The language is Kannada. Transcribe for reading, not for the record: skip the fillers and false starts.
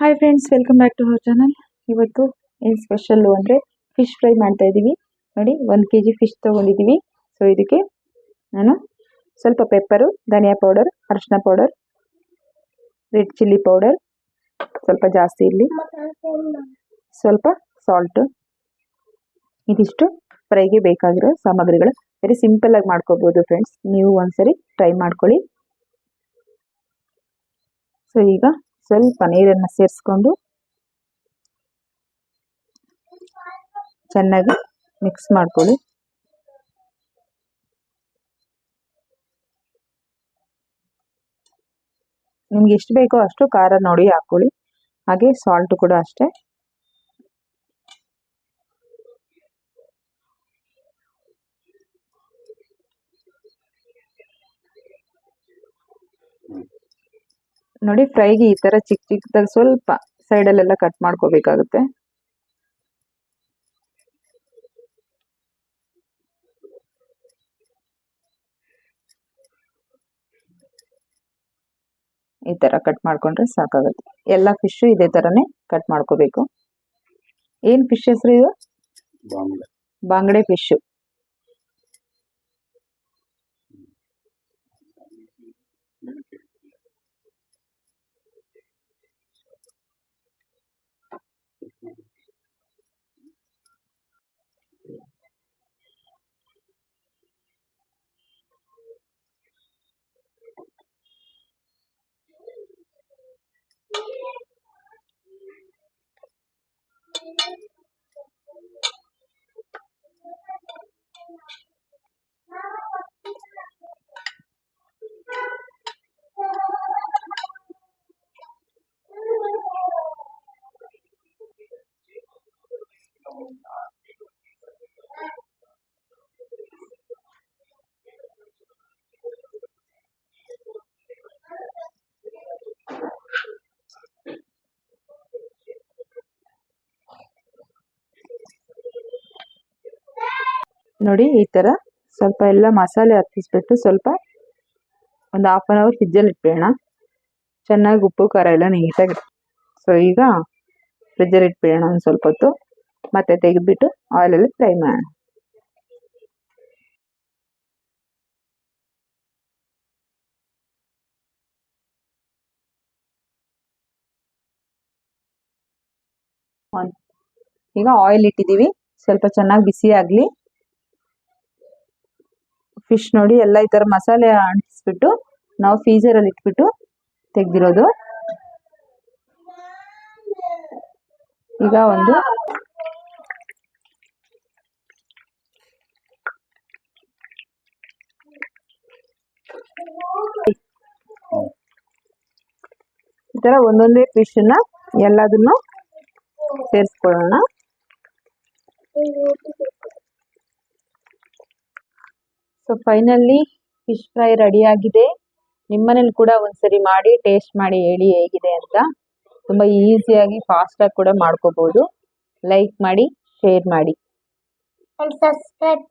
Hi friends, welcome back to our channel. ಇವತ್ತು ಏನು ಸ್ಪೆಷಲ್ಲು ಅಂದರೆ ಫಿಶ್ ಫ್ರೈ ಮಾಡ್ತಾ ಇದ್ದೀವಿ. ನೋಡಿ, 1 kg ಫಿಶ್ ತೊಗೊಂಡಿದ್ದೀವಿ. ಸೊ ಇದಕ್ಕೆ ನಾನು ಸ್ವಲ್ಪ ಪೆಪ್ಪರು, ಧನಿಯಾ ಪೌಡರ್, ಅರಿಶಿನ ಪೌಡರ್, ರೆಡ್ ಚಿಲ್ಲಿ ಪೌಡರ್ ಸ್ವಲ್ಪ ಜಾಸ್ತಿ ಇರಲಿ, ಸ್ವಲ್ಪ ಸಾಲ್ಟು, ಇದಿಷ್ಟು ಫ್ರೈಗೆ ಬೇಕಾಗಿರೋ ಸಾಮಗ್ರಿಗಳು. ವೆರಿ ಸಿಂಪಲ್ಲಾಗಿ ಮಾಡ್ಕೋಬೋದು ಫ್ರೆಂಡ್ಸ್, ನೀವು ಒಂದ್ಸರಿ ಟ್ರೈ ಮಾಡ್ಕೊಳ್ಳಿ. ಸೊ ಈಗ ಸ್ವಲ್ಪ ನೀರನ್ನು ಸೇರಿಸ್ಕೊಂಡು ಚೆನ್ನಾಗಿ ಮಿಕ್ಸ್ ಮಾಡ್ಕೊಳ್ಳಿ. ನಿಮ್ಗೆ ಎಷ್ಟು ಬೇಕೋ ಅಷ್ಟು ಖಾರ ನೋಡಿ ಹಾಕೊಳ್ಳಿ. ಹಾಗೆ ಸಾಲ್ಟ್ ಕೂಡ ಅಷ್ಟೇ. ನೋಡಿ, ಫ್ರೈಗೆ ಈ ಥರ ಚಿಕ್ಕ ಚಿಕ್ಕದಾಗಿ ಸ್ವಲ್ಪ ಸೈಡಲ್ಲೆಲ್ಲ ಕಟ್ ಮಾಡ್ಕೋಬೇಕಾಗುತ್ತೆ. ಈ ಥರ ಕಟ್ ಮಾಡ್ಕೊಂಡ್ರೆ ಸಾಕಾಗುತ್ತೆ. ಎಲ್ಲ ಫಿಶ್ಶು ಇದೇ ಥರನೇ ಕಟ್ ಮಾಡ್ಕೋಬೇಕು. ಏನು ಫಿಶ್ ಹೆಸರು ಇದು? ಬಾಂಗಡೆ ಫಿಶ್ಶು. ನೋಡಿ, ಈ ಥರ ಸ್ವಲ್ಪ ಎಲ್ಲ ಮಸಾಲೆ ಹತ್ತಿಸ್ಬಿಟ್ಟು ಸ್ವಲ್ಪ ಒಂದು 1/2 hour ಫ್ರಿಜ್ಜಲ್ಲಿ ಇಟ್ಬಿಡೋಣ. ಚೆನ್ನಾಗಿ ಉಪ್ಪು ಖಾರ ಎಲ್ಲ ನೀಟಾಗಿ. ಸೊ ಈಗ ಫ್ರಿಜ್ಜಲ್ಲಿ ಇಟ್ಬಿಡೋಣ ಒಂದು ಸ್ವಲ್ಪ ಹೊತ್ತು. ಮತ್ತೆ ತೆಗೆದ್ಬಿಟ್ಟು ಆಯಿಲಲ್ಲಿ ಫ್ರೈ ಮಾಡೋಣ. ಈಗ ಆಯಿಲ್ ಇಟ್ಟಿದ್ದೀವಿ, ಸ್ವಲ್ಪ ಚೆನ್ನಾಗಿ ಬಿಸಿ ಆಗಲಿ. ಫಿಶ್ ನೋಡಿ ಎಲ್ಲ ಈ ಥರ ಮಸಾಲೆ ಅಂಟಿಸ್ಬಿಟ್ಟು ನಾವು ಫ್ರೀಜರಲ್ಲಿ ಇಟ್ಬಿಟ್ಟು ತೆಗೆದಿರೋದು. ಈಗ ಒಂದು ಈ ಥರ ಒಂದೊಂದೇ ಫಿಶನ್ನ ಎಲ್ಲದನ್ನು ಸೇರಿಸ್ಕೊಳ್ಳೋಣ. So finally fish fry ready ಆಗಿದೆ. ನಿಮ್ಮನೇಲಿ ಕೂಡ ಒಂದ್ಸರಿ ಮಾಡಿ ಟೇಸ್ಟ್ ಮಾಡಿ ಹೇಳಿ ಹೇಗಿದೆ ಅಂತ. ತುಂಬ ಈಸಿಯಾಗಿ ಫಾಸ್ಟಾಗಿ ಕೂಡ ಮಾಡ್ಕೋಬೋದು. ಲೈಕ್ ಮಾಡಿ, ಶೇರ್ ಮಾಡಿ. and subscribe